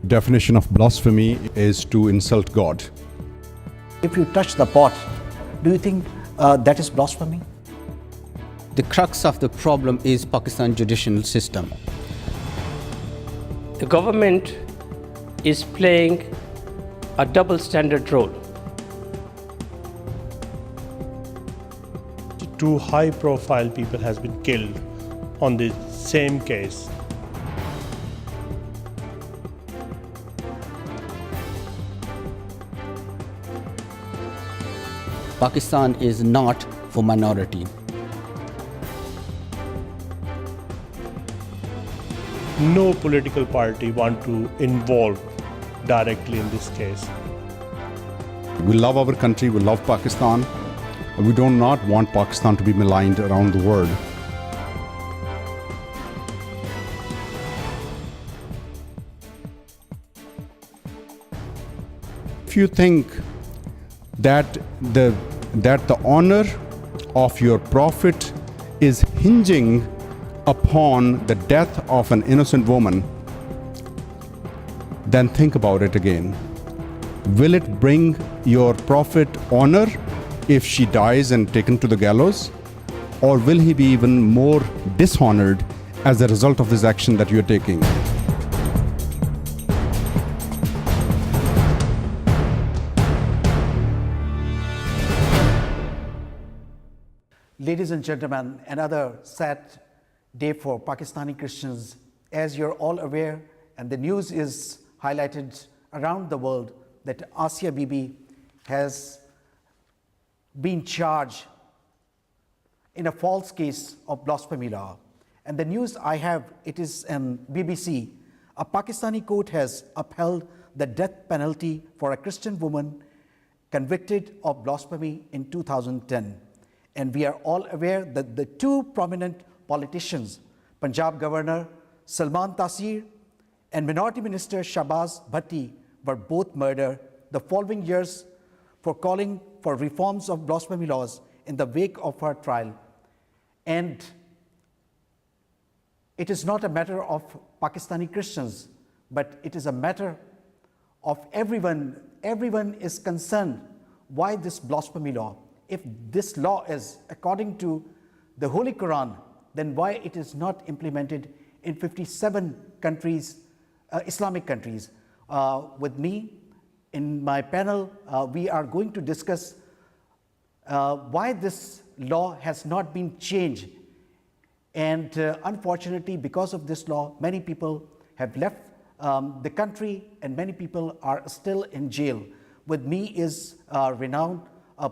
Definition of blasphemy is to insult God. If you touch the pot, do you think that is blasphemy? The crux of the problem is Pakistan judicial system. The government is playing a double standard role. Two high-profile people has been killed on the same case. Pakistan is not for minority. No political party want to involve directly in this case. We love our country, we love Pakistan. We do not want Pakistan to be maligned around the world. If you think that the honor of your prophet is hinging upon the death of an innocent woman, then think about it again. Will it bring your prophet honor if she dies and taken to the gallows? Or will he be even more dishonored as a result of this action that you're taking? Ladies and gentlemen, another sad day for Pakistani Christians. As you're all aware, and the news is highlighted around the world, that Asia Bibi has been charged in a false case of blasphemy law. And the news I have, it is in BBC. A Pakistani court has upheld the death penalty for a Christian woman convicted of blasphemy in 2010. And we are all aware that the two prominent politicians, Punjab Governor Salman Taseer and Minority Minister Shahbaz Bhatti, were both murdered the following years for calling for reforms of blasphemy laws in the wake of her trial. And it is not a matter of Pakistani Christians, but it is a matter of everyone. Everyone is concerned why this blasphemy law. If this law is according to the Holy Quran, then why it is not implemented in 57 countries, Islamic countries? With me in my panel, we are going to discuss why this law has not been changed. And unfortunately, because of this law, many people have left the country and many people are still in jail. With me is renowned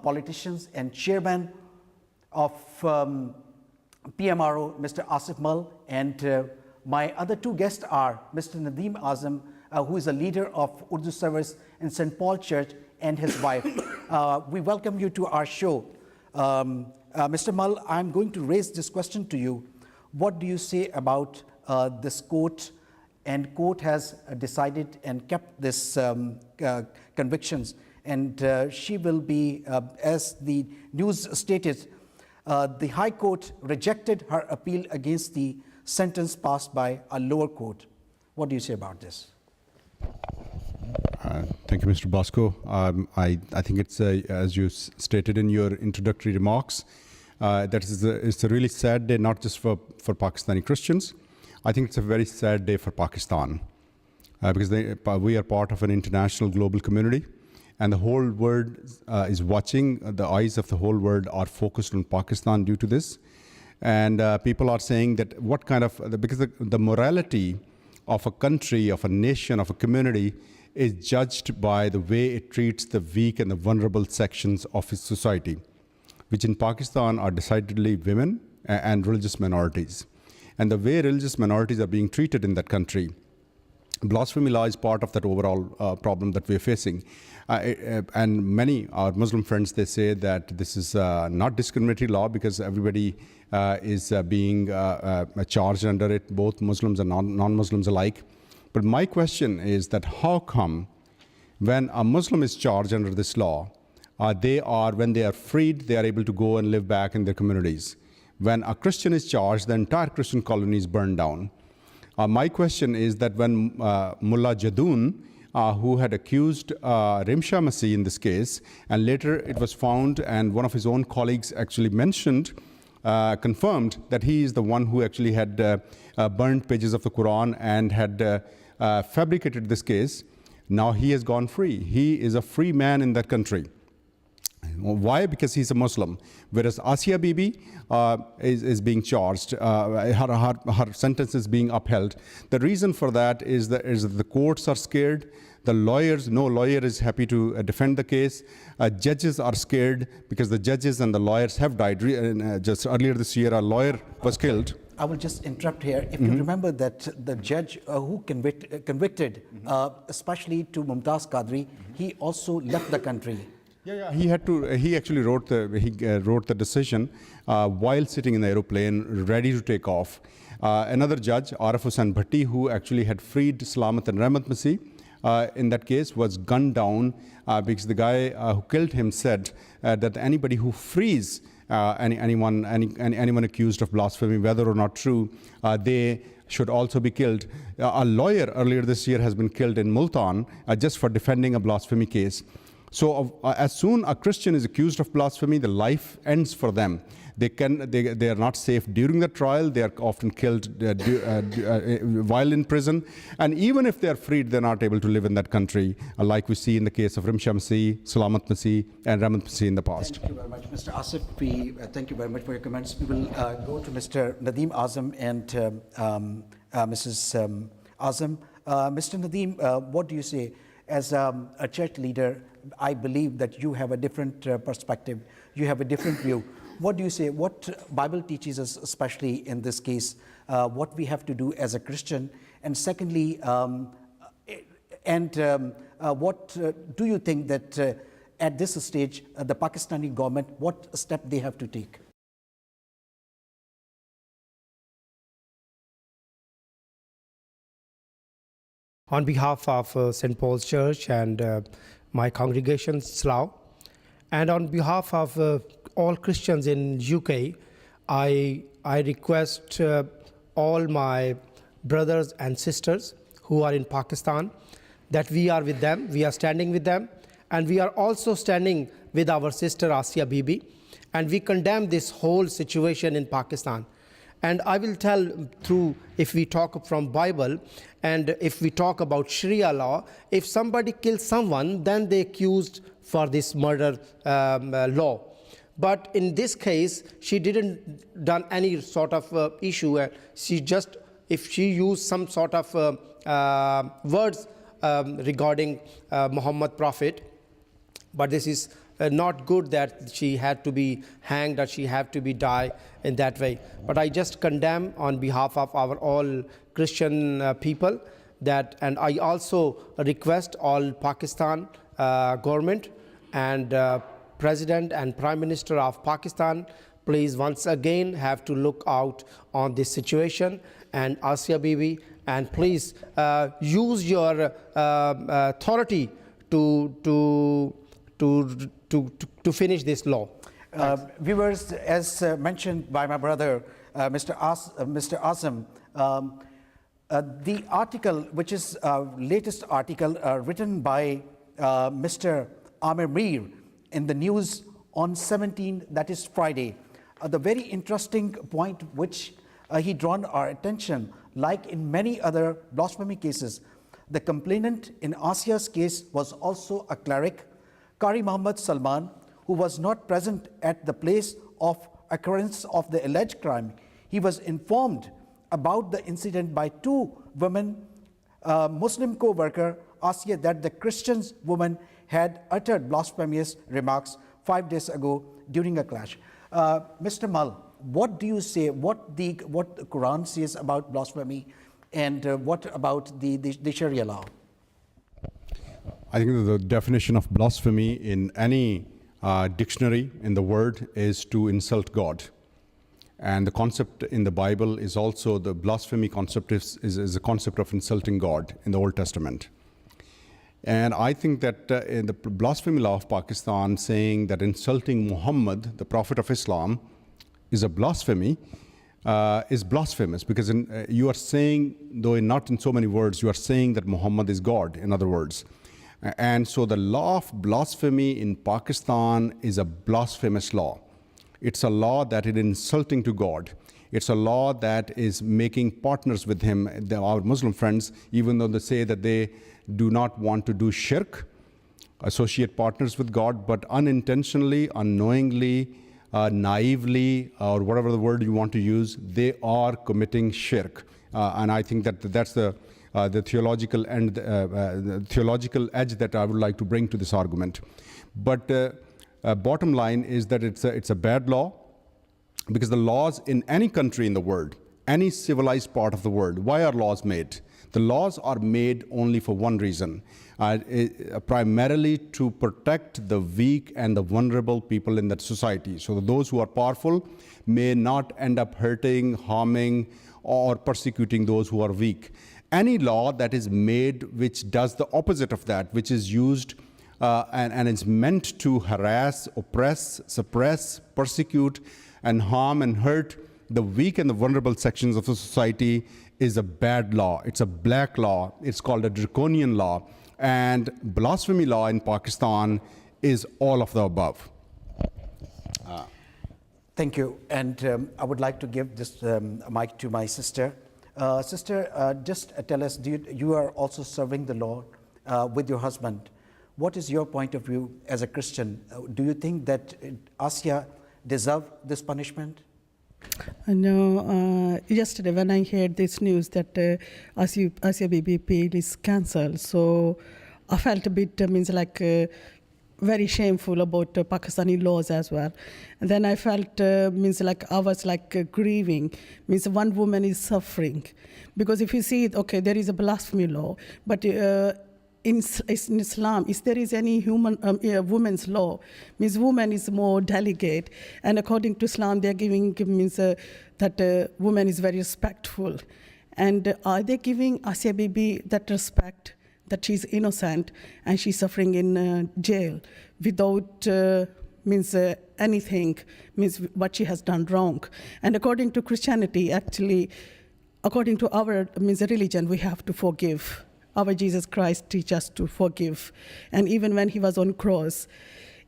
politicians and chairman of PMRO, Mr. Asif Mal, and my other two guests are Mr. Nadeem Azam, who is a leader of Urdu service in St. Paul Church, and his wife. We welcome you to our show. Mr. Mal, I'm going to raise this question to you. What do you say about this court? And court has decided and kept this convictions. And she will be, as the news stated, the High Court rejected her appeal against the sentence passed by a lower court. What do you say about this? Thank you, Mr. Bosco. I think it's, as you stated in your introductory remarks, it's a really sad day, not just for Pakistani Christians. I think it's a very sad day for Pakistan because we are part of an international global community. And the whole world is watching. The eyes of the whole world are focused on Pakistan due to this. And people are saying that what kind of, because the morality of a country, of a nation, of a community is judged by the way it treats the weak and the vulnerable sections of its society, which in Pakistan are decidedly women and religious minorities. And the way religious minorities are being treated in that country, blasphemy law is part of that overall problem that we're facing. And many our Muslim friends, they say that this is not discriminatory law because everybody is being charged under it, both Muslims and non-Muslims alike. But my question is that how come when a Muslim is charged under this law, when they are freed, they are able to go and live back in their communities. When a Christian is charged, the entire Christian colony is burned down. My question is that when Mullah Jadoon, who had accused Rimsha Masih in this case, and later it was found, and one of his own colleagues actually mentioned, confirmed that he is the one who actually had burned pages of the Quran and had fabricated this case. Now he has gone free. He is a free man in that country. Why? Because he's a Muslim. Whereas Asia Bibi is being charged. Her sentence is being upheld. The reason for that is that the courts are scared. The lawyers, no lawyer is happy to defend the case. Judges are scared because the judges and the lawyers have died. Just earlier this year, a lawyer was killed. I will just interrupt here. If you remember that the judge who convicted, especially to Mumtaz Qadri, he also left the country. Yeah, he had to. He actually wrote the decision while sitting in the aeroplane, ready to take off. Another judge, Arif Hussain Bhatti, who actually had freed Salamat and Rahmat Masih, in that case was gunned down because the guy who killed him said that anybody who frees anyone accused of blasphemy, whether or not true, they should also be killed. A lawyer earlier this year has been killed in Multan just for defending a blasphemy case. So as soon a Christian is accused of blasphemy, the life ends for them. They are not safe during the trial. They are often killed while in prison. And even if they are freed, they're not able to live in that country, like we see in the case of Rimsha Masih, Salamat Masih, and Rahmat Masih in the past. Thank you very much, Mr. Asif. We thank you very much for your comments. We will go to Mr. Nadeem Azam and Mrs. Azam. Mr. Nadeem, what do you say? As a church leader, I believe that you have a different perspective. You have a different view. What do you say? What Bible teaches us, especially in this case, what we have to do as a Christian? And secondly, what do you think that at this stage, the Pakistani government, what step they have to take? On behalf of St. Paul's Church and my congregation, Slough, and on behalf of all Christians in UK, I request all my brothers and sisters who are in Pakistan that we are with them, we are standing with them, and we are also standing with our sister Asia Bibi, and we condemn this whole situation in Pakistan. And I will tell through, if we talk from Bible, and if we talk about Sharia law, if somebody kills someone, then they accused for this murder law. But in this case, she didn't done any sort of issue. She just, if she used some sort of words regarding Muhammad Prophet, but this is not good that she had to be hanged or she had to be die in that way. But I just condemn on behalf of our all Christian people that, and I also request all Pakistan government and President and Prime Minister of Pakistan, please once again have to look out on this situation, and Asia Bibi, and please use your authority to finish this law. Viewers, as mentioned by my brother, Mr. Azam, the article, which is latest article written by Mr. Amir Mir in the news on 17, that is Friday, the very interesting point which he drawn our attention, like in many other blasphemy cases, the complainant in Asia's case was also a cleric, Qari Muhammad Salman, who was not present at the place of occurrence of the alleged crime. He was informed about the incident by two women, Muslim co-worker Asia, that the Christian woman had uttered blasphemous remarks 5 days ago during a clash. Mr. Mal, what do you say, what the Quran says about blasphemy, and what about the Sharia law? I think that the definition of blasphemy in any dictionary in the word is to insult God. And the concept in the Bible is also, the blasphemy concept is a concept of insulting God in the Old Testament. And I think that in the blasphemy law of Pakistan, saying that insulting Muhammad, the Prophet of Islam, is a blasphemy, is blasphemous, because you are saying, though not in so many words, you are saying that Muhammad is God, in other words. And so the law of blasphemy in Pakistan is a blasphemous law. It's a law that is insulting to God. It's a law that is making partners with him, our Muslim friends, even though they say that they do not want to do shirk, associate partners with God, but unintentionally, unknowingly, naively, or whatever the word you want to use, they are committing shirk. And I think that that's the theological and the theological edge that I would like to bring to this argument. But bottom line is that it's a bad law, because the laws in any country in the world, any civilized part of the world, why are laws made? The laws are made only for one reason, primarily to protect the weak and the vulnerable people in that society, so that those who are powerful may not end up hurting, harming, or persecuting those who are weak. Any law that is made which does the opposite of that, which is used and is meant to harass, oppress, suppress, persecute, and harm and hurt the weak and the vulnerable sections of the society, is a bad law. It's a black law. It's called a draconian law. And blasphemy law in Pakistan is all of the above. Thank you. And I would like to give this mic to my sister. Sister, just tell us, you are also serving the Lord with your husband. What is your point of view as a Christian? Do you think that Asia deserves this punishment? No, yesterday when I heard this news that Asia Bibi appeal is cancelled, so I felt a bit very shameful about Pakistani laws as well. And then I felt I was grieving. Means one woman is suffering, because if you see it, okay, there is a blasphemy law, but in Islam, if there is any woman's law, means woman is more delicate, and according to Islam, they are giving that woman is very respectful, and are they giving Asia Bibi that respect, that she's innocent and she's suffering in jail without anything, means what she has done wrong? And according to Christianity, actually, according to our religion, we have to forgive. Our Jesus Christ teaches us to forgive. And even when he was on cross,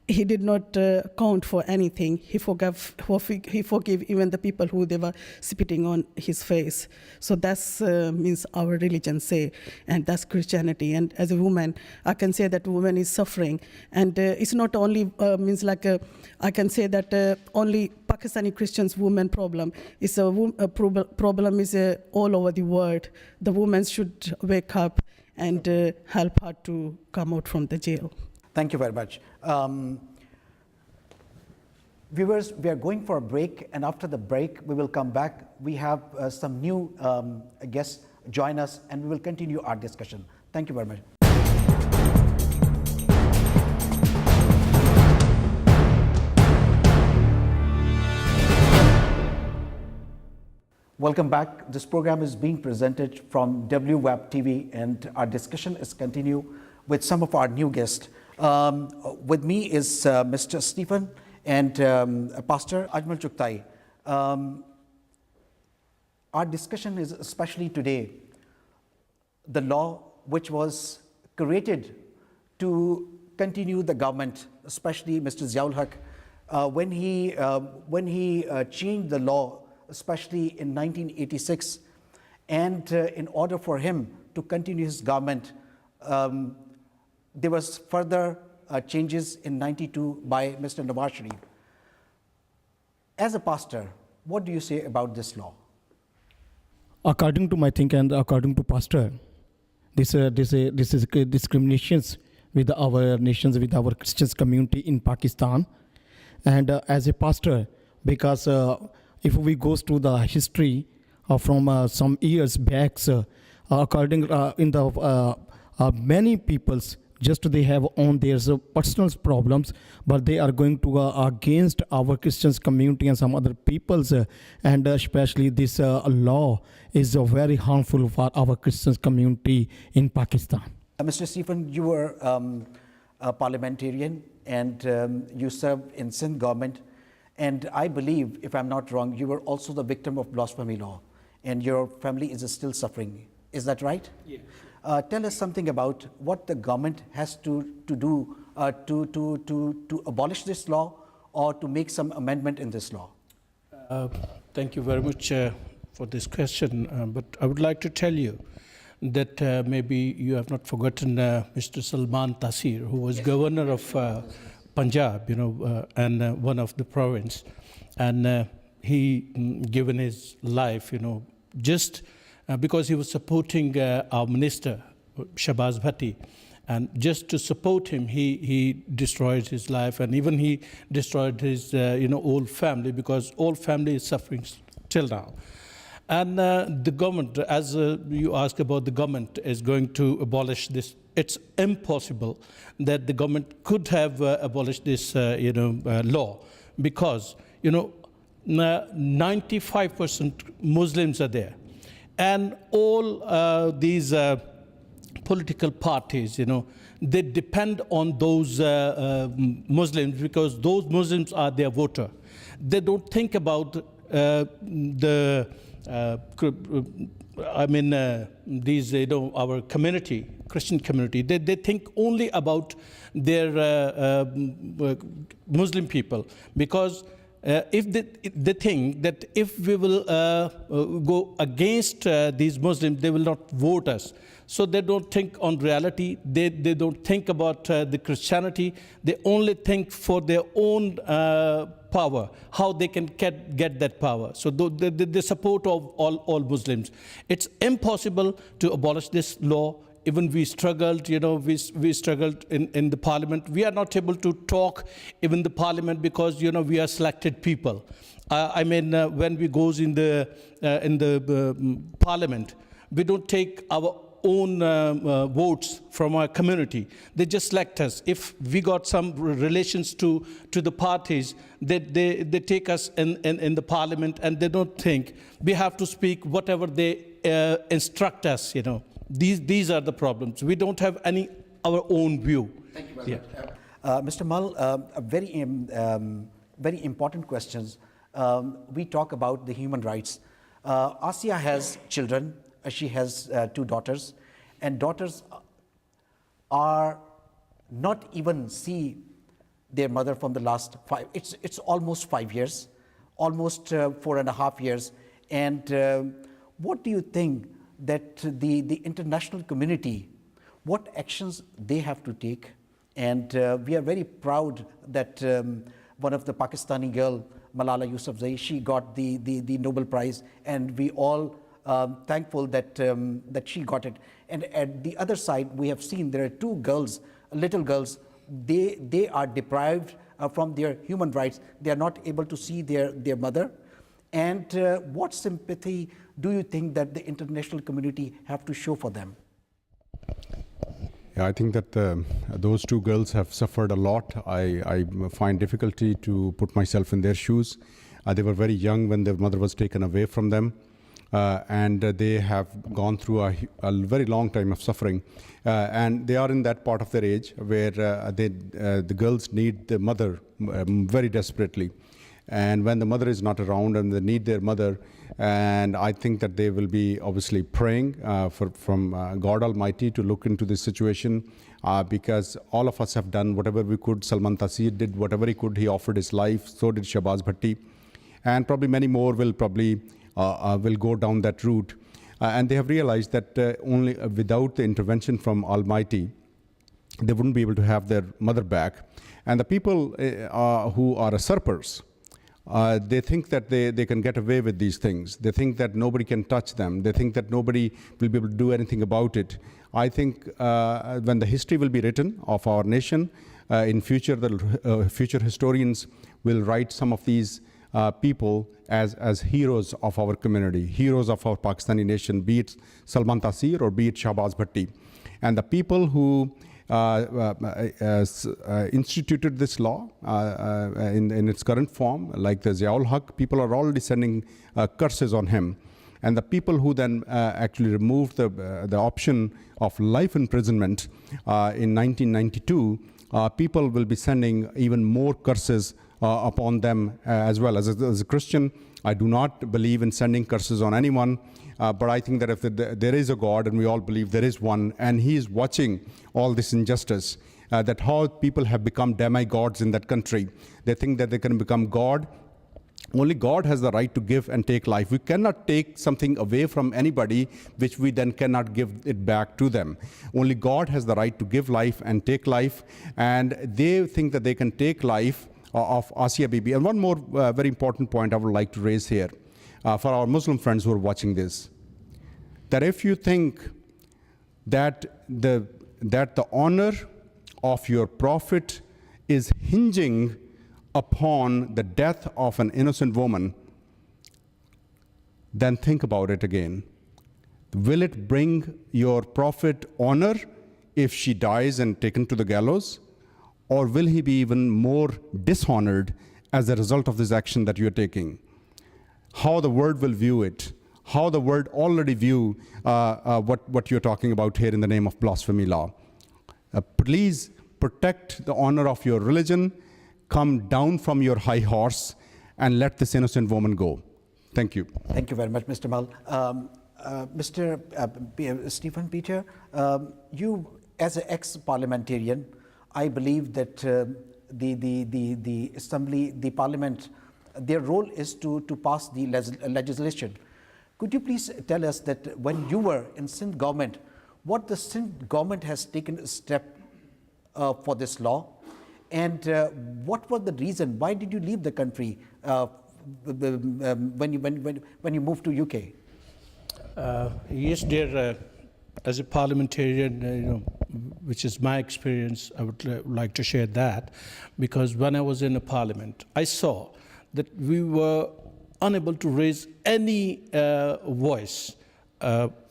he did not count for anything. He forgave even the people who they were spitting on his face. So that's means our religion say, and that's Christianity. And as a woman, I can say that woman is suffering. And it's not only I can say that only Pakistani Christians women problem. It's a problem is all over the world. The women should wake up and help her to come out from the jail. Thank you very much. Viewers, we are going for a break, and after the break, we will come back. We have some new guests join us, and we will continue our discussion. Thank you very much. Welcome back. This program is being presented from WWeb TV, and our discussion is continue with some of our new guests. With me is Mr. Stephen and Pastor Ajmal Chuktai. Our discussion is especially today the law which was created to continue the government, especially Mr. Ziaul Haq, when he changed the law, especially in 1986, and in order for him to continue his government, there was further changes in 92 by Mr. Nawaz Sharif. As a pastor, what do you say about this law? According to my thinking and according to pastor, this is discriminations with our nations, with our Christian community in Pakistan. And as a pastor, because if we go to the history from some years back, according in the many peoples, just they have on their personal problems, but they are going to against our Christian community and some other peoples, and especially this law is very harmful for our Christian community in Pakistan. Mr. Stephen, you were a parliamentarian, and you served in Sindh government, And I believe, if I'm not wrong, you were also the victim of blasphemy law, and your family is still suffering. Is that right? Yeah. Tell us something about what the government has to do to abolish this law or to make some amendment in this law. Thank you very much for this question. But I would like to tell you that maybe you have not forgotten Mr. Salman Taseer, who was governor of Punjab, and one of the province, and he given his life, just because he was supporting our minister, Shahbaz Bhatti, and just to support him, he destroyed his life, and even he destroyed his, whole family, because whole family is suffering till now. And the government, as you ask about the government, is going to abolish this. It's impossible that the government could have abolished this, law, because 95% Muslims are there, and all these political parties, they depend on those Muslims, because those Muslims are their voter. They don't think about these, our community, Christian community. They think only about their Muslim people, because if they think that if we will go against these Muslims, they will not vote us. So they don't think on reality. They don't think about the Christianity. They only think for their own power, how they can get that power. So the support of all Muslims. It's impossible to abolish this law. Even we struggled, we struggled in the parliament. We are not able to talk even the parliament, because, we are selected people. When we goes in the parliament, we don't take our own votes from our community. They just select us. If we got some relations to the parties, they take us in the parliament, and they don't think. We have to speak whatever they instruct us, These are the problems. We don't have our own view. Thank you very much. Mr. Mull, very important questions. We talk about the human rights. Asia has children. She has 2 daughters, and daughters are not even see their mother from the last 5. It's almost 5 years, almost 4.5 years. And what do you think that the international community, what actions they have to take? And we are very proud that one of the Pakistani girl, Malala Yousafzai, she got the Nobel Prize, and we all thankful that she got it. And at the other side, we have seen there are 2 girls, little girls. They are deprived from their human rights. They are not able to see their mother. And what sympathy do you think that the international community have to show for them? Yeah, I think that those 2 girls have suffered a lot. I find difficulty to put myself in their shoes. They were very young when their mother was taken away from them. And they have gone through a very long time of suffering. And they are in that part of their age where the girls need the mother very desperately. And when the mother is not around and they need their mother, and I think that they will be obviously praying from God Almighty to look into this situation, because all of us have done whatever we could. Salman Taseer did whatever he could. He offered his life. So did Shahbaz Bhatti. And probably many more will go down that route. And they have realized that only without the intervention from Almighty, they wouldn't be able to have their mother back. And the people who are usurpers, they think that they can get away with these things. They think that nobody can touch them. They think that nobody will be able to do anything about it. I think when the history will be written of our nation, in future, the future historians will write some of these people as heroes of our community, heroes of our Pakistani nation, be it Salman Taseer or be it Shahbaz Bhatti. And the people who instituted this law in its current form, like the Ziaul Haq, people are already sending curses on him. And the people who then actually removed the option of life imprisonment in 1992, people will be sending even more curses upon them as well. As a Christian, I do not believe in sending curses on anyone, but I think that if there is a God, and we all believe there is one, and He is watching all this injustice, that how people have become demigods in that country. They think that they can become God. Only God has the right to give and take life. We cannot take something away from anybody which we then cannot give it back to them. Only God has the right to give life and take life, and they think that they can take life of Asia Bibi. And one more very important point I would like to raise here for our Muslim friends who are watching this, that if you think that the honor of your prophet is hinging upon the death of an innocent woman, then think about it again. Will it bring your prophet honor if she dies and taken to the gallows? Or will he be even more dishonored as a result of this action that you're taking? How the world will view it, how the world already view what you're talking about here in the name of blasphemy law. Please protect the honor of your religion. Come down from your high horse and let this innocent woman go. Thank you. Thank you very much, Mr. Mal. Mr. Stephen Peter, you as an ex-parliamentarian, I believe that the assembly, the parliament, their role is to pass the legislation. Could you please tell us that when you were in Sindh government, what the Sindh government has taken a step for this law? And what was the reason? Why did you leave the country when you moved to UK? Yes, dear. As a parliamentarian, which is my experience, I would like to share that, because when I was in a parliament, I saw that we were unable to raise any voice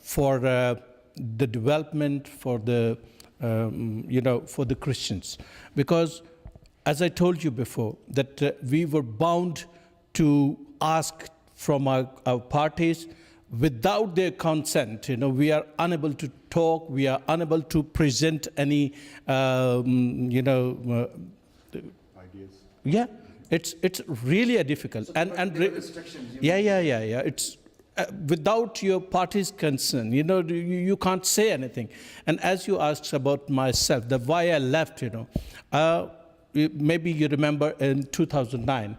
for the development, for the for the Christians, because, as I told you before, that we were bound to ask from our parties. Without their consent, we are unable to talk. We are unable to present any, ideas. Yeah, it's really a difficult It's without your party's consent. You can't say anything. And as you asked about myself, the why I left, maybe you remember in 2009.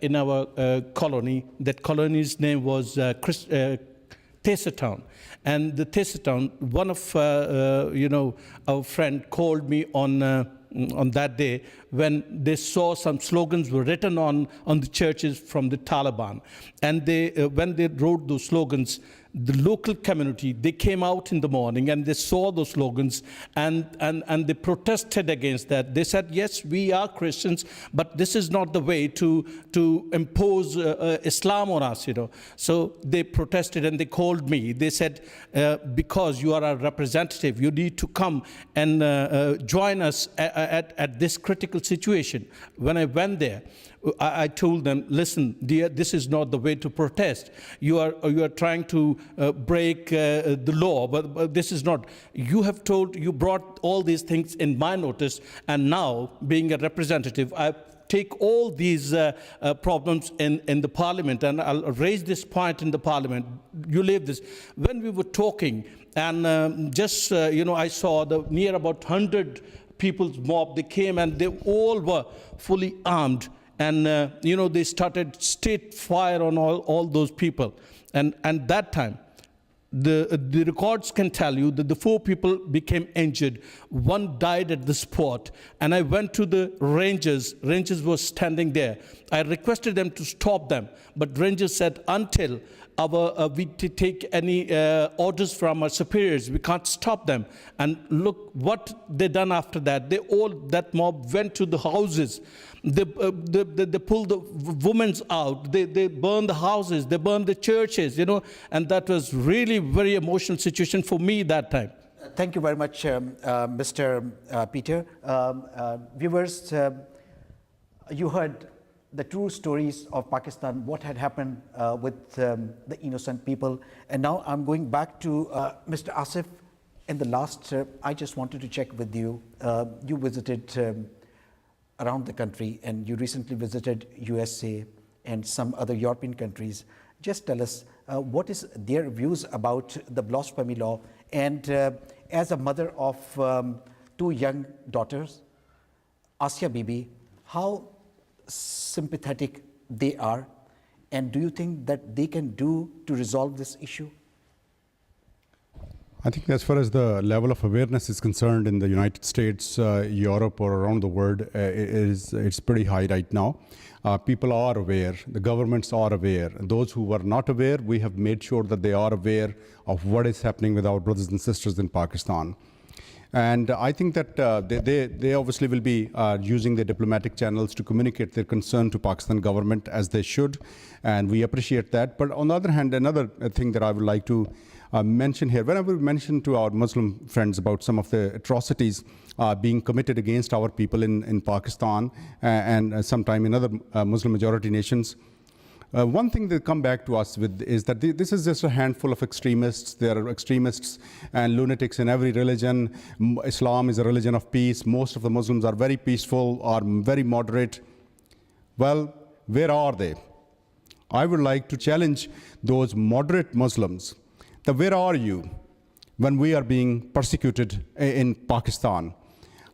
In our colony, that colony's name was Town, and the Town. One of our friend called me on that day when they saw some slogans were written on the churches from the Taliban, and when they wrote those slogans, the local community, they came out in the morning and they saw those slogans and they protested against that. They said, yes, we are Christians, but this is not the way to impose Islam on us, So they protested and they called me. They said, because you are our representative, you need to come and join us at this critical situation. When I went there, I told them, listen, dear, this is not the way to protest. You are trying to break the law, but this is not. You brought all these things in my notice, and now, being a representative, I take all these problems in the parliament, and I'll raise this point in the parliament. You leave this. When we were talking, and I saw near about 100 people's mob. They came and they all were fully armed. And, they started state fire on all those people. And that time, the records can tell you that the 4 people became injured. 1 died at the spot. And I went to the rangers. Rangers were standing there. I requested them to stop them. But rangers said, until we take any orders from our superiors, we can't stop them. And look what they done after that. That mob went to the houses. They pulled the women out. They burned the houses. They burned the churches, And that was really very emotional situation for me that time. Thank you very much, Mr. Peter. Viewers, you heard the true stories of Pakistan, what had happened with the innocent people. And now I'm going back to Mr. Asif. In the last, I just wanted to check with you. You visited around the country, and you recently visited USA and some other European countries. Just tell us what is their views about the blasphemy law, and as a mother of two young daughters, Asia Bibi, how sympathetic they are, and do you think that they can do to resolve this issue? I think as far as the level of awareness is concerned in the United States, Europe, or around the world, it's pretty high right now. People are aware, the governments are aware. Those who were not aware, we have made sure that they are aware of what is happening with our brothers and sisters in Pakistan. And I think that they obviously will be using their diplomatic channels to communicate their concern to Pakistan government, as they should, and we appreciate that. But on the other hand, another thing that I would like to mention here, whenever we mention to our Muslim friends about some of the atrocities being committed against our people in Pakistan and sometime in other Muslim majority nations, one thing they come back to us with is that this is just a handful of extremists. There are extremists and lunatics in every religion. Islam is a religion of peace. Most of the Muslims are very peaceful, are very moderate. Well, where are they? I would like to challenge those moderate Muslims. Where are you when we are being persecuted in Pakistan?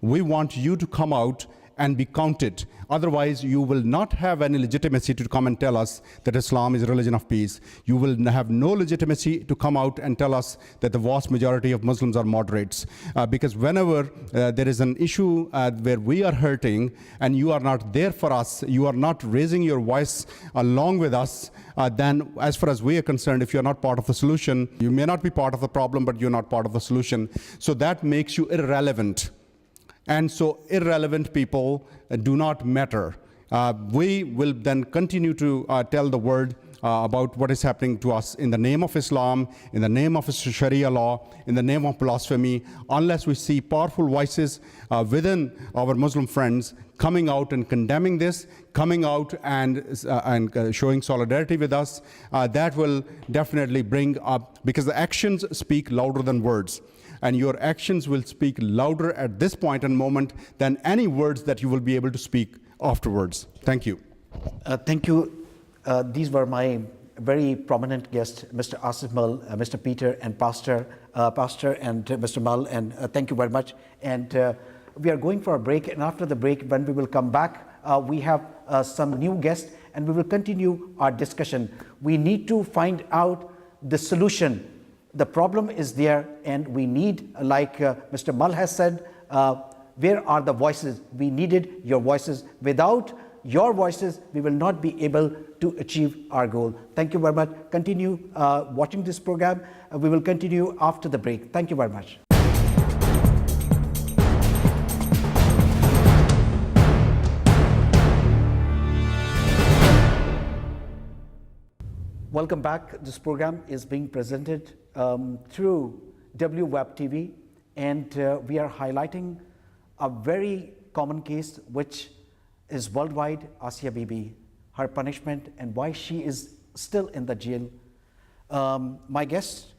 We want you to come out and be counted. Otherwise, you will not have any legitimacy to come and tell us that Islam is a religion of peace. You will have no legitimacy to come out and tell us that the vast majority of Muslims are moderates. Because whenever there is an issue where we are hurting and you are not there for us, you are not raising your voice along with us, then as far as we are concerned, if you're not part of the solution, you may not be part of the problem, but you're not part of the solution. So that makes you irrelevant. And so irrelevant people do not matter. We will then continue to tell the world about what is happening to us in the name of Islam, in the name of Sharia law, in the name of blasphemy, unless we see powerful voices within our Muslim friends coming out and condemning this, coming out and showing solidarity with us. That will definitely bring up, because the actions speak louder than words. And your actions will speak louder at this point and moment than any words that you will be able to speak afterwards. Thank you. Thank you. These were my very prominent guests, Mr. Asif Mull, Mr. Peter, and Pastor and Mr. Mull, and thank you very much. And we are going for a break, and after the break, when we will come back, we have some new guests, and we will continue our discussion. We need to find out the solution. The problem is there, and we need, like Mr. Mull has said, where are the voices? We needed your voices. Without your voices, we will not be able to achieve our goal. Thank you very much. Continue watching this program. We will continue after the break. Thank you very much. Welcome back. This program is being presented through WWeb TV, and we are highlighting a very common case which is worldwide, Asia Bibi, her punishment and why she is still in the jail. My guest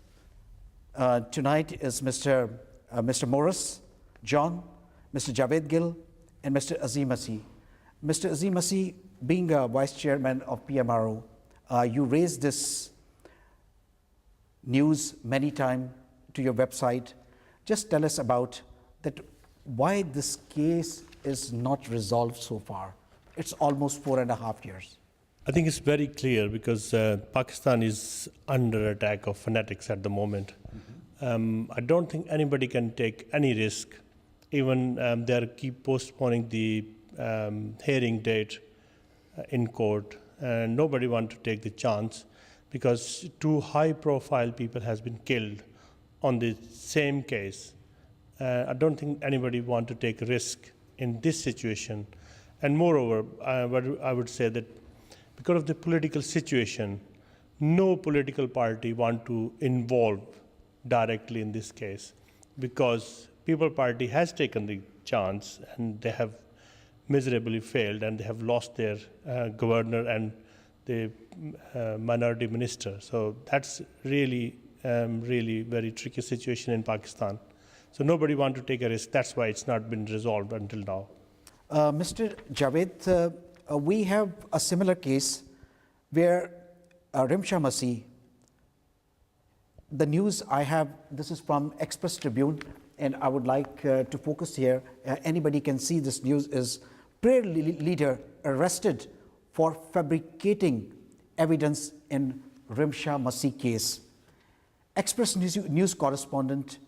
tonight is Mr. Morris, John, Mr. Javed Gill, and Mr. Azim Masih. Mr. Azim Masih, being a vice chairman of PMRO, you raised this news many times to your website. Just tell us about that, why this case is not resolved so far. It's almost 4.5 years. I think it's very clear because Pakistan is under attack of fanatics at the moment. I don't think anybody can take any risk. Even they keep postponing the hearing date in court. And nobody wants to take the chance because 2 high-profile people has been killed on the same case. I don't think anybody wants to take a risk in this situation. And moreover, I would say that because of the political situation, no political party wants to involve directly in this case because People Party has taken the chance and they have miserably failed and they have lost their governor and the minority minister. So that's really very tricky situation in Pakistan. So nobody wants to take a risk. That's why it's not been resolved until now. Mr. Javed, we have a similar case where Rimsha Masih, the news I have, this is from Express Tribune, and I would like to focus here. Anybody can see this news is prayer leader arrested for fabricating evidence in Rimsha Masih case. Express News correspondent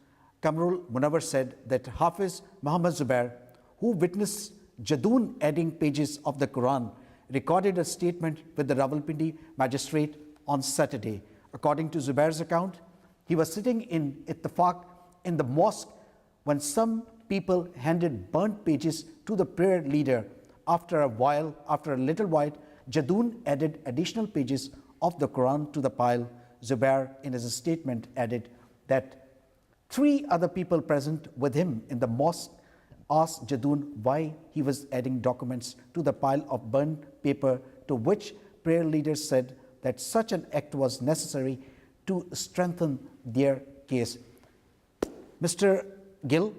Kamrul Munawar said that Hafiz Muhammad Zubair, who witnessed Jadoon adding pages of the Quran, recorded a statement with the Rawalpindi magistrate on Saturday. According to Zubair's account, he was sitting in Ittifaq in the mosque when some people handed burnt pages to the prayer leader. After a little while, Jadoon added additional pages of the Quran to the pile. Zubair, in his statement, added that 3 other people present with him in the mosque asked Jadoon why he was adding documents to the pile of burnt paper, to which prayer leaders said that such an act was necessary to strengthen their case. Mr. Gill,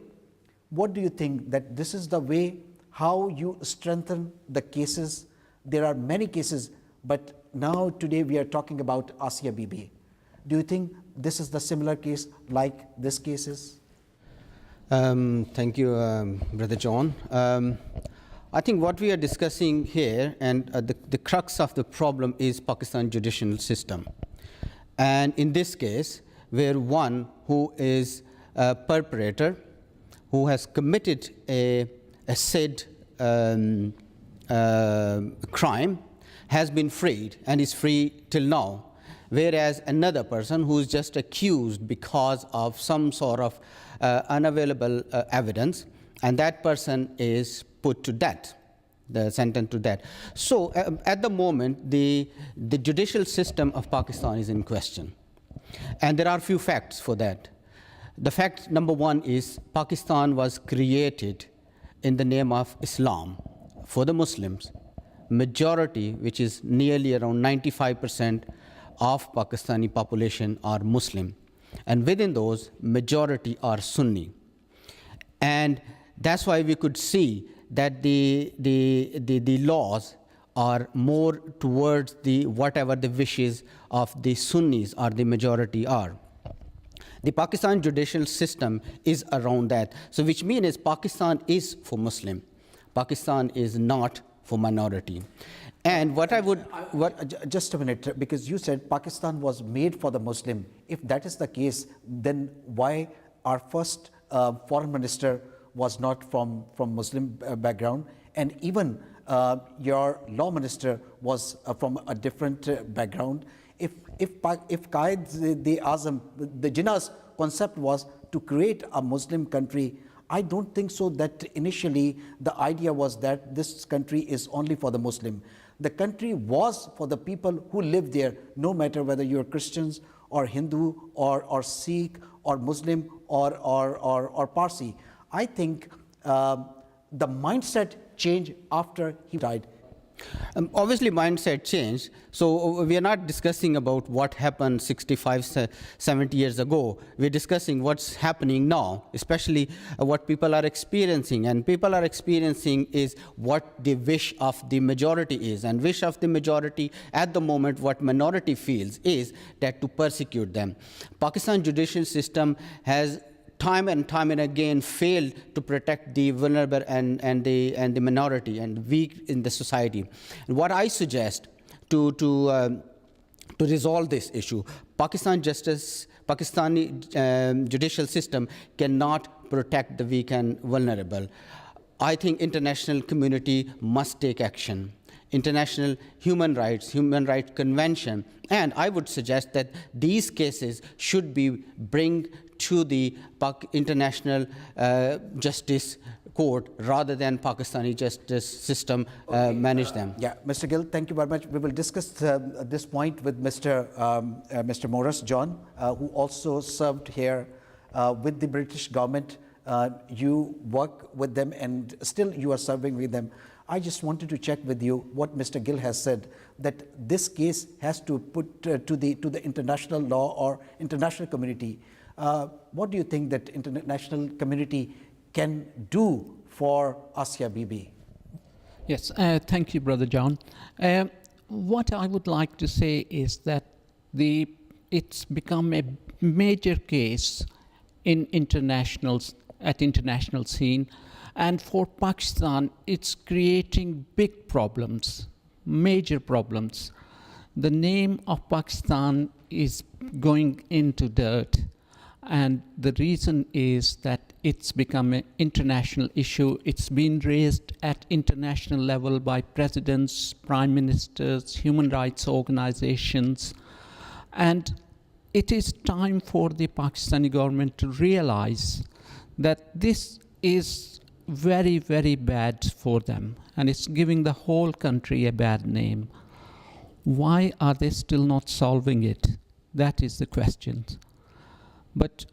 what do you think that this is the way how you strengthen the cases? There are many cases, but now today we are talking about Asia Bibi. Do you think this is the similar case like this case is? Thank you, Brother John. I think what we are discussing here, and the crux of the problem is Pakistan judicial system. And in this case, where one who is a perpetrator, who has committed a said crime, has been freed and is free till now, whereas another person who is just accused because of some sort of unavailable evidence, and that person is put to death, sentenced to death. So at the moment, the judicial system of Pakistan is in question. And there are few facts for that. The fact number one is Pakistan was created in the name of Islam for the Muslims. Majority, which is nearly around 95% of Pakistani population are Muslim. And within those, majority are Sunni. And that's why we could see that the laws are more towards whatever the wishes of the Sunnis or the majority are. The Pakistan judicial system is around that. So which means Pakistan is for Muslim. Pakistan is not for minority. And what I would... Just a minute, because you said Pakistan was made for the Muslim. If that is the case, then why our first foreign minister was not from Muslim background, and even your law minister was from a different background? If Qaid-e-Azam, the Jinnah's concept was to create a Muslim country, I don't think so that initially the idea was that this country is only for the Muslim. The country was for the people who live there, no matter whether you're Christians or Hindu or Sikh or Muslim or Parsi. I think the mindset changed after he died. Obviously, mindset changed. So we are not discussing about what happened 65, 70 years ago. We're discussing what's happening now, especially what people are experiencing. And people are experiencing is what the wish of the majority is. And wish of the majority at the moment, what minority feels is that to persecute them. Pakistan judicial system has time and again failed to protect the vulnerable and the minority and weak in the society. And what I suggest to resolve this issue, Pakistani judicial system cannot protect the weak and vulnerable. I think international community must take action. International human rights convention, and I would suggest that these cases should be bring to the international justice court rather than Pakistani justice system manage them. Yeah, Mr. Gill, thank you very much. We will discuss this point with Mr. Morris John, who also served here with the British government. You work with them and still you are serving with them. I just wanted to check with you what Mr. Gill has said, that this case has to put to the international law or international community. What do you think that international community can do for Asia Bibi? Yes, thank you, Brother John. What I would like to say is that it's become a major case in at international scene, and for Pakistan, it's creating big problems, major problems. The name of Pakistan is going into dirt, and the reason is that it's become an international issue. It's been raised at international level by presidents, prime ministers, human rights organizations, and it is time for the Pakistani government to realize that this is very, very bad for them, and it's giving the whole country a bad name. Why are they still not solving it? That is the question. But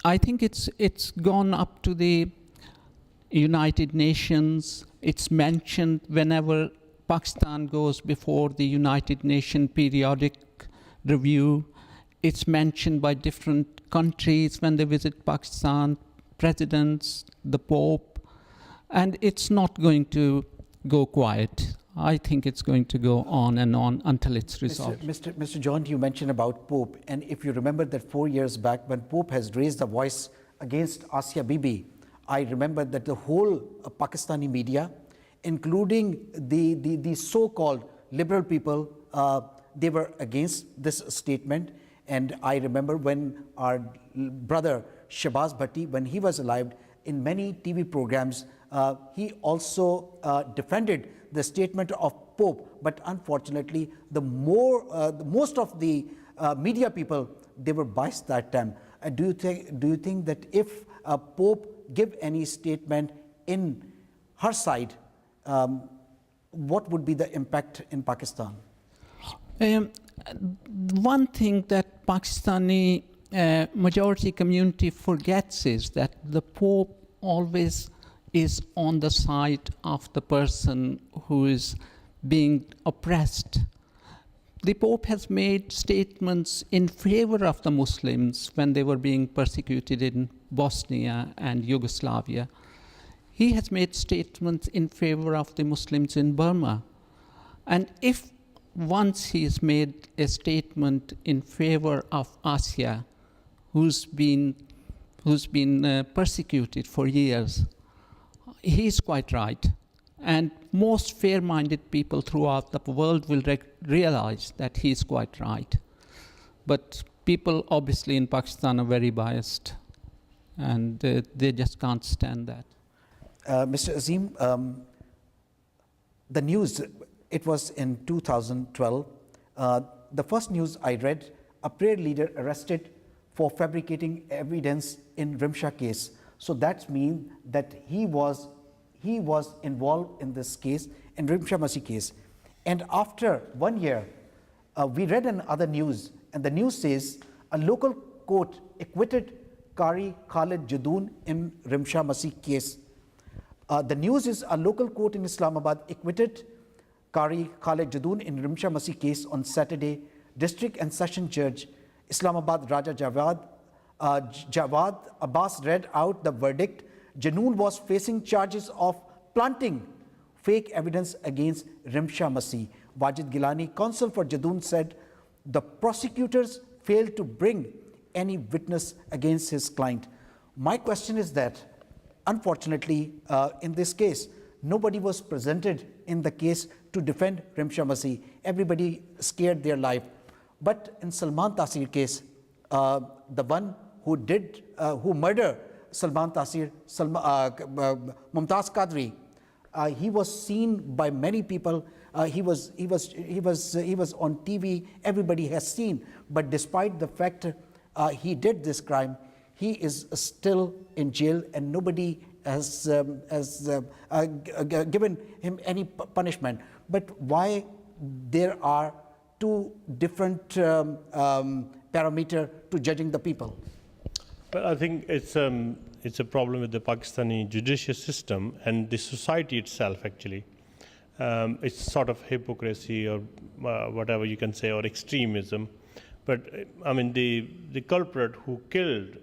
I think it's gone up to the United Nations. It's mentioned whenever Pakistan goes before the United Nations periodic review. It's mentioned by different countries when they visit Pakistan, presidents, the Pope, and it's not going to go quiet. I think it's going to go on and on until it's resolved. Mr. John, you mentioned about Pope, and if you remember that 4 years back when Pope has raised the voice against Asia Bibi, I remember that the whole Pakistani media, including the so-called liberal people, they were against this statement. And I remember when our brother Shahbaz Bhatti, when he was alive, in many TV programs, he also defended the statement of Pope. But unfortunately, the most of the media people, they were biased that time. Do you think that if Pope give any statement in her side, what would be the impact in Pakistan? One thing that Pakistani majority community forgets is that the Pope always is on the side of the person who is being oppressed. The Pope has made statements in favor of the Muslims when they were being persecuted in Bosnia and Yugoslavia. He has made statements in favor of the Muslims in Burma. And if once he has made a statement in favor of Asia, who's been persecuted for years, he's quite right. And most fair-minded people throughout the world will realize that he's quite right. But people obviously in Pakistan are very biased, and they just can't stand that. Mr. Azim, the news, it was in 2012. The first news I read, a prayer leader arrested for fabricating evidence in Rimsha case. So that means that he was involved in this case, in Rimsha Masih case. And after 1 year, we read another news, and the news says a local court acquitted Qari Khalid Jadoon in Rimsha Masih case. The news is a local court in Islamabad acquitted Qari Khalid Jadoon in Rimsha Masih case on Saturday. District and Session Judge Islamabad Raja Jawad Abbas read out the verdict. Jadoon was facing charges of planting fake evidence against Rimsha Masih. Wajid Gilani, counsel for Jadoon, said the prosecutors failed to bring any witness against his client. My question is that, unfortunately, in this case, nobody was presented in the case to defend Rimsha Masih. Everybody scared their life. But in Salman Taseer case, the one who murdered Salman Taseer, Mumtaz Qadri, he was seen by many people. He was on TV. Everybody has seen. But despite the fact he did this crime, he is still in jail, and nobody has given him any punishment. But why there are two different parameters to judging the people? Well, I think it's a problem with the Pakistani judicial system and the society itself, actually. It's sort of hypocrisy or whatever you can say, or extremism. But I mean, the culprit who killed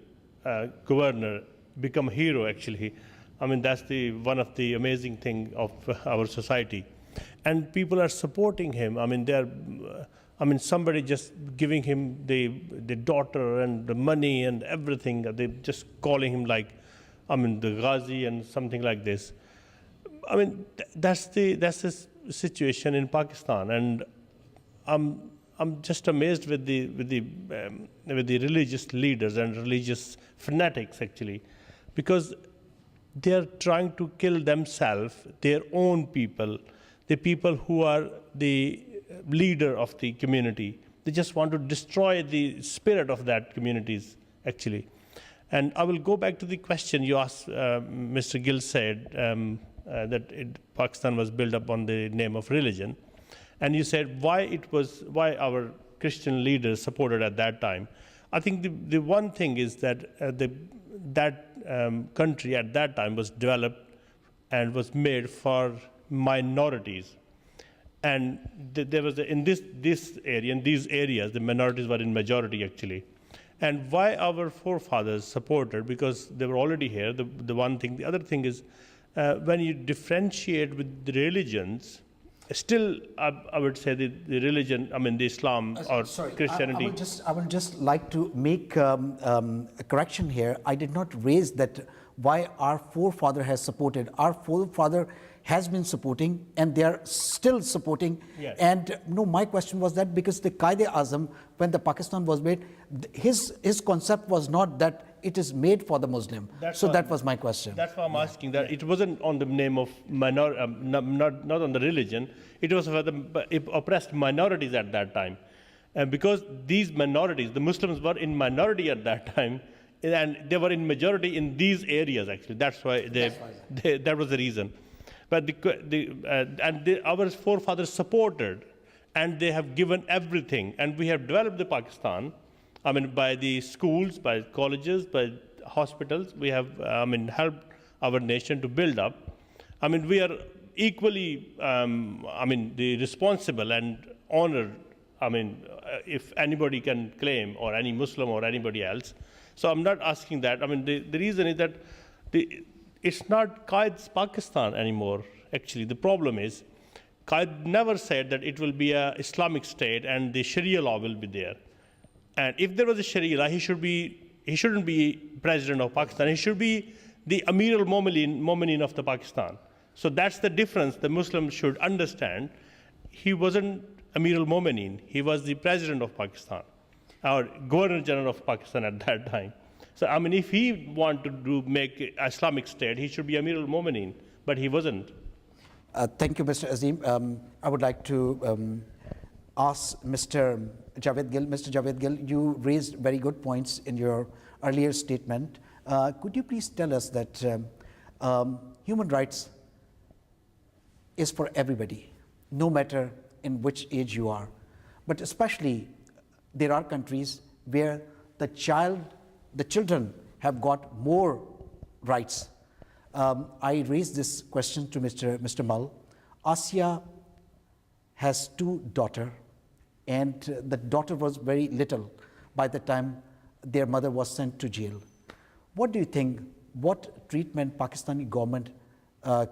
governor become a hero, actually. I mean, that's one of the amazing thing of our society. And people are supporting him. I mean, somebody just giving him the daughter and the money and everything. They just calling him like, the Ghazi and something like this. I mean, that's the situation in Pakistan, and I'm just amazed with the religious leaders and religious fanatics actually, because they are trying to kill themselves, their own people, the people who are the leader of the community. They just want to destroy the spirit of that communities actually. And I will go back to the question you asked. Mr. Gill said that Pakistan was built up on the name of religion, and you said why our Christian leaders supported at that time. I think the one thing is that that country at that time was developed and was made for minorities, and there was in this area, in these areas, the minorities were in majority actually. And why our forefathers supported, because they were already here, the one thing. The other thing is, when you differentiate with the religions, still I would say the religion, the Islam or Christianity. I will just like to make a correction here. I did not raise that why our forefather has supported. Our forefather has been supporting, and they are still supporting. Yes. And no, my question was that because the Qaeda-e-Azam, when the Pakistan was made, his concept was not that it is made for the Muslim. That was my question. That's why I'm asking that it wasn't on the name of not on the religion. It was for the oppressed minorities at that time, and because these minorities, the Muslims were in minority at that time, and they were in majority in these areas actually. That's why that was the reason. But our forefathers supported, and they have given everything, and we have developed the Pakistan. By the schools, by colleges, by hospitals, we have helped our nation to build up. We are equally the responsible and honored. If anybody can claim, or any Muslim or anybody else. So I'm not asking that. The reason is that it's not Qaed's Pakistan anymore. Actually, the problem is Qaed never said that it will be an Islamic state and the Sharia law will be there. And if there was a Sharia law, he shouldn't be president of Pakistan. He should be the Amir al-Mu'minin of the Pakistan. So that's the difference the Muslims should understand. He wasn't Amir al-Mu'minin. He was the president of Pakistan, or Governor General of Pakistan at that time. So, if he wanted to make an Islamic state, he should be Amir al-Mu'minin, but he wasn't. Thank you, Mr. Azim. I would like to ask Mr. Javed Gill. Mr. Javed Gill, you raised very good points in your earlier statement. Could you please tell us that human rights is for everybody, no matter in which age you are, but especially there are countries where the children have got more rights. I raised this question to Mr. Mull. Asia has 2 daughters, and the daughter was very little by the time their mother was sent to jail. What do you think, what treatment Pakistani government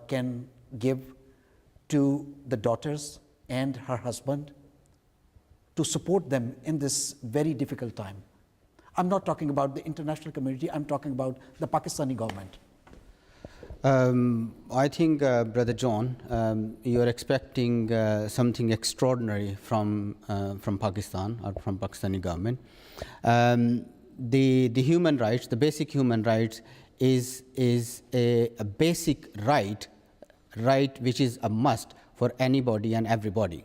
can give to the daughters and her husband to support them in this very difficult time? I'm not talking about the international community, I'm talking about the Pakistani government. I think, Brother John, you're expecting something extraordinary from Pakistan or from Pakistani government. The human rights, the basic human rights, is a basic right which is a must for anybody and everybody.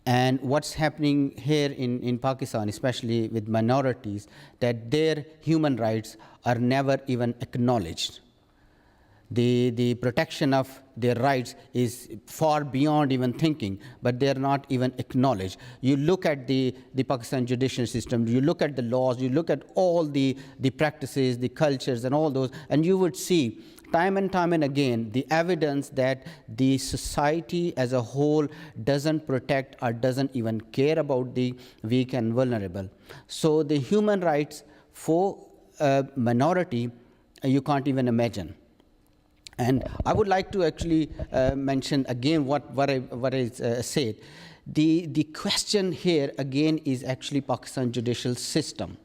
And what's happening here in Pakistan, especially with minorities, that their human rights are never even acknowledged. The protection of their rights is far beyond even thinking, but they are not even acknowledged. You look at the Pakistan judicial system, you look at the laws, you look at all the practices, the cultures and all those, and you would see time and again the evidence that the society as a whole doesn't protect or doesn't even care about the weak and vulnerable. So the human rights for a minority, you can't even imagine. And I would like to actually mention again what I said. The question here again is actually Pakistan judicial system.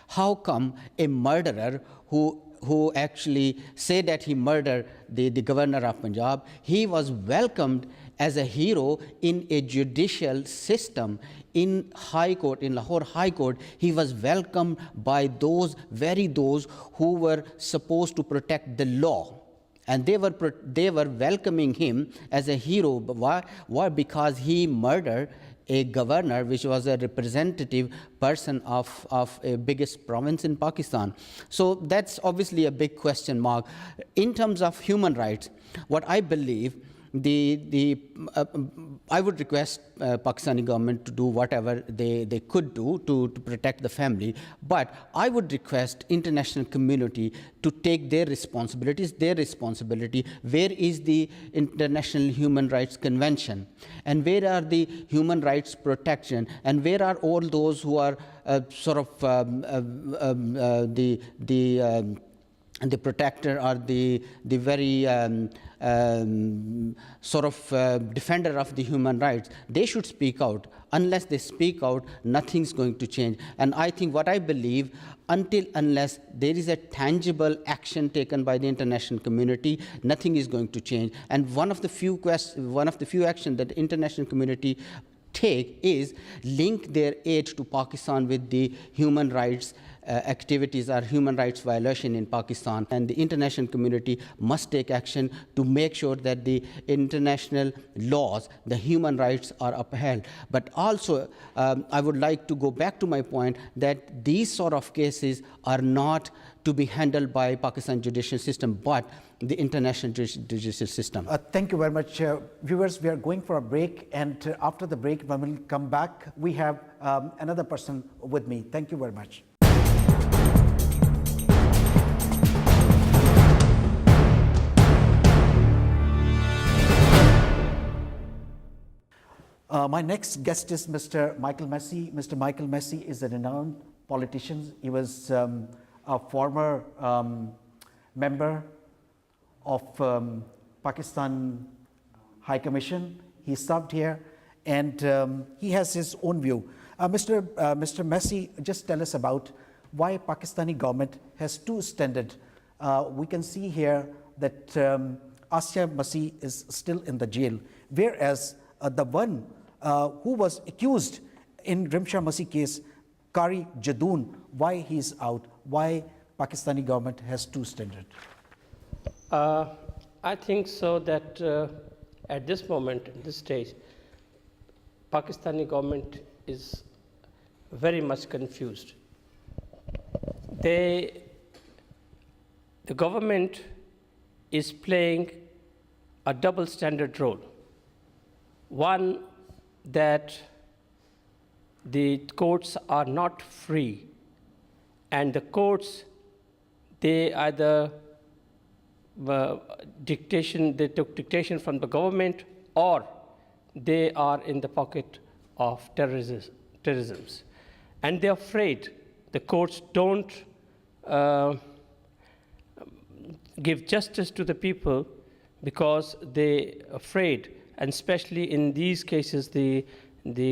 How come a murderer who actually said that he murdered the governor of Punjab, he was welcomed as a hero in a judicial system in High Court, in Lahore High Court? He was welcomed by those who were supposed to protect the law. And they were welcoming him as a hero. Why? Because he murdered a governor, which was a representative person of a biggest province in Pakistan. So that's obviously a big question mark. In terms of human rights, what I believe, I would request Pakistani government to do whatever they could do to protect the family, but I would request international community to take their responsibilities. Where is the International Human Rights Convention? And where are the human rights protection? And where are all those who are the protector or the very defender of the human rights? They should speak out. Unless they speak out, nothing's going to change. And I think what I believe, unless there is a tangible action taken by the international community, nothing is going to change. And one of the few actions that the international community take is link their aid to Pakistan with the human rights activities or human rights violation in Pakistan. And the international community must take action to make sure that the international laws, the human rights are upheld. But also, I would like to go back to my point that these sort of cases are not to be handled by Pakistan judicial system, but the international judicial system. Thank you very much. Viewers, we are going for a break, and after the break, when we come back, we have another person with me. Thank you very much. My next guest is Mr. Michael Massey. Mr. Michael Massey is a renowned politician. He was a former member of Pakistan High Commission. He served here, and he has his own view. Mr. Massey, just tell us about why Pakistani government has two standards. We can see here that Asia Bibi is still in the jail, whereas the one who was accused in Rimsha Masih case, Qari Jadoon, why he's out? Why Pakistani government has two standards? I think so that at this moment, in this stage, Pakistani government is very much confused. The government is playing a double standard role. One, that the courts are not free, and the courts, they either they took dictation from the government, or they are in the pocket of terrorism. And they're afraid the courts don't give justice to the people because they're afraid, and especially in these cases, the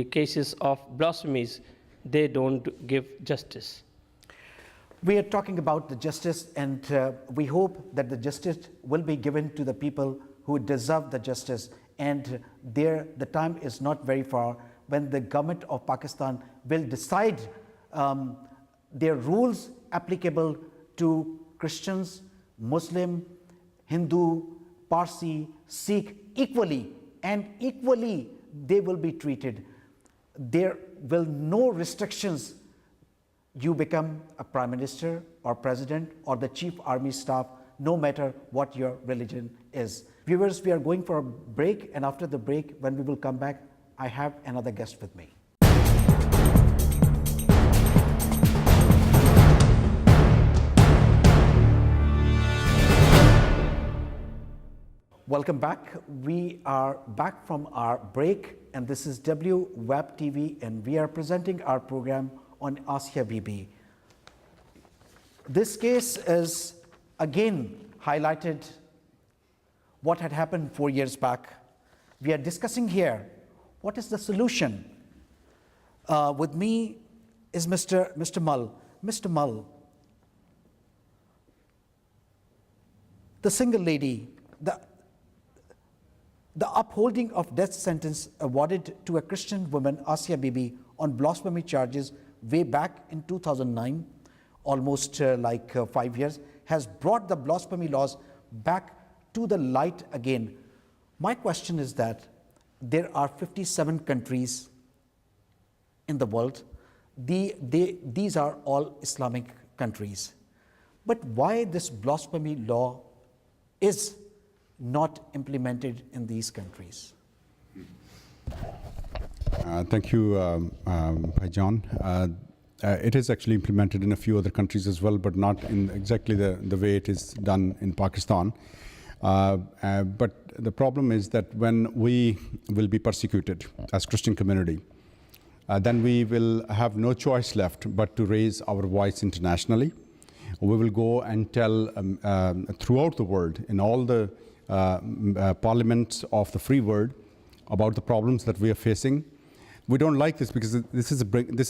cases of blasphemies, they don't give justice. We are talking about the justice, and we hope that the justice will be given to the people who deserve the justice. And the time is not very far when the government of Pakistan will decide their rules applicable to Christians, Muslim, Hindu, Parsi, Sikh equally, and equally they will be treated. There will no restrictions. You become a prime minister or president or the chief army staff, no matter what your religion is. Viewers, we are going for a break, and after the break, when we will come back, I have another guest with me. Welcome back. We are back from our break, and this is WWeb TV, and we are presenting our program on Asia Bibi. This case is again highlighted what had happened 4 years back. We are discussing here what is the solution. With me is Mr. Mull. Mr. Mull, the single lady, the upholding of death sentence awarded to a Christian woman, Asia Bibi, on blasphemy charges way back in 2009, almost 5 years, has brought the blasphemy laws back to the light again. My question is that there are 57 countries in the world. These are all Islamic countries. But why this blasphemy law is not implemented in these countries? Thank you, John. It is actually implemented in a few other countries as well, but not in exactly the way it is done in Pakistan. But the problem is that when we will be persecuted as Christian community, then we will have no choice left but to raise our voice internationally. We will go and tell throughout the world, in all the parliaments of the free world, about the problems that we are facing. We don't like this because this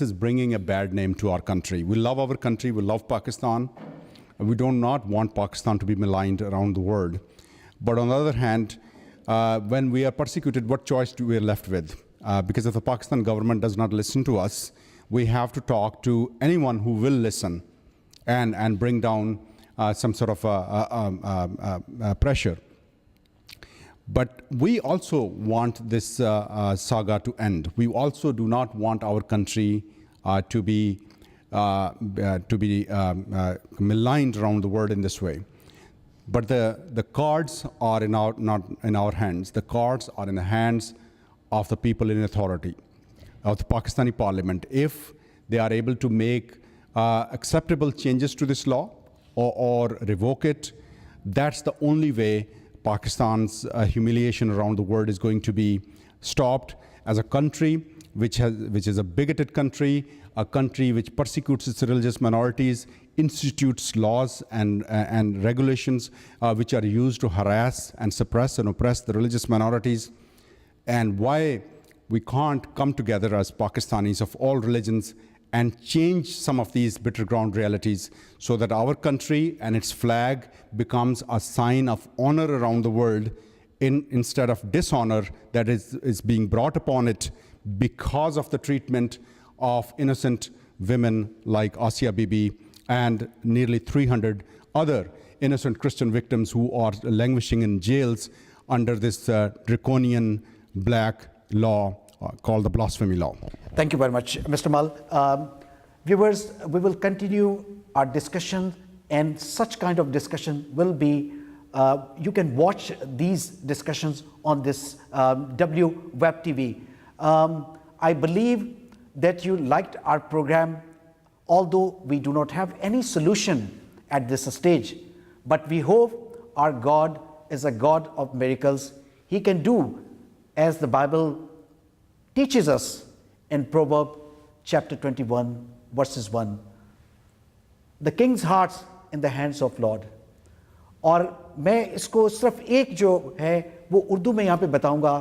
is bringing a bad name to our country. We love our country, we love Pakistan, and we do not want Pakistan to be maligned around the world. But on the other hand, when we are persecuted, what choice do we are left with? Because if the Pakistan government does not listen to us, we have to talk to anyone who will listen and bring down some sort of pressure. But we also want this saga to end. We also do not want our country to be maligned around the world in this way. But the cards are not in our hands. The cards are in the hands of the people in authority, of the Pakistani parliament. If they are able to make acceptable changes to this law or revoke it, that's the only way Pakistan's humiliation around the world is going to be stopped. As a country which is a bigoted country, a country which persecutes its religious minorities, institutes laws and regulations which are used to harass and suppress and oppress the religious minorities, and why we can't come together as Pakistanis of all religions and change some of these bitter ground realities so that our country and its flag becomes a sign of honor around the world instead of dishonor that is being brought upon it because of the treatment of innocent women like Asia Bibi and nearly 300 other innocent Christian victims who are languishing in jails under this draconian black law called the Blasphemy law. Thank you very much, Mr. Mull. Viewers, we will continue our discussion, and such kind of discussion will be, you can watch these discussions on this W Web TV. I believe that you liked our program, although we do not have any solution at this stage. But we hope our God is a God of miracles. He can do as the Bible teaches us in Proverbs chapter 21, verses 1. The king's heart's in the hands of Lord. और मैं इसको सिर्फ एक जो है वो उर्दू में यहाँ पे बताऊंगा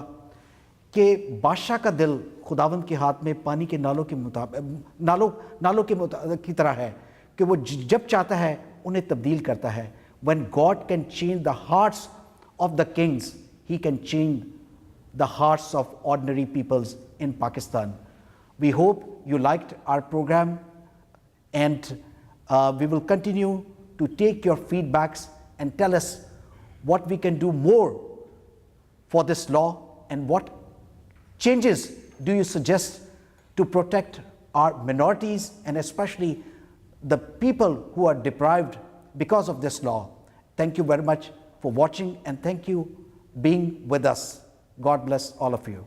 कि बादशाह का दिल खुदावंद के हाथ में पानी के नालों की तरह है कि वो जब चाहता है उन्हें तब्दील करता है. When God can change the hearts of the kings, He can change the hearts of ordinary peoples in Pakistan. We hope you liked our program, and we will continue to take your feedbacks and tell us what we can do more for this law and what changes do you suggest to protect our minorities and especially the people who are deprived because of this law. Thank you very much for watching, and thank you being with us. God bless all of you.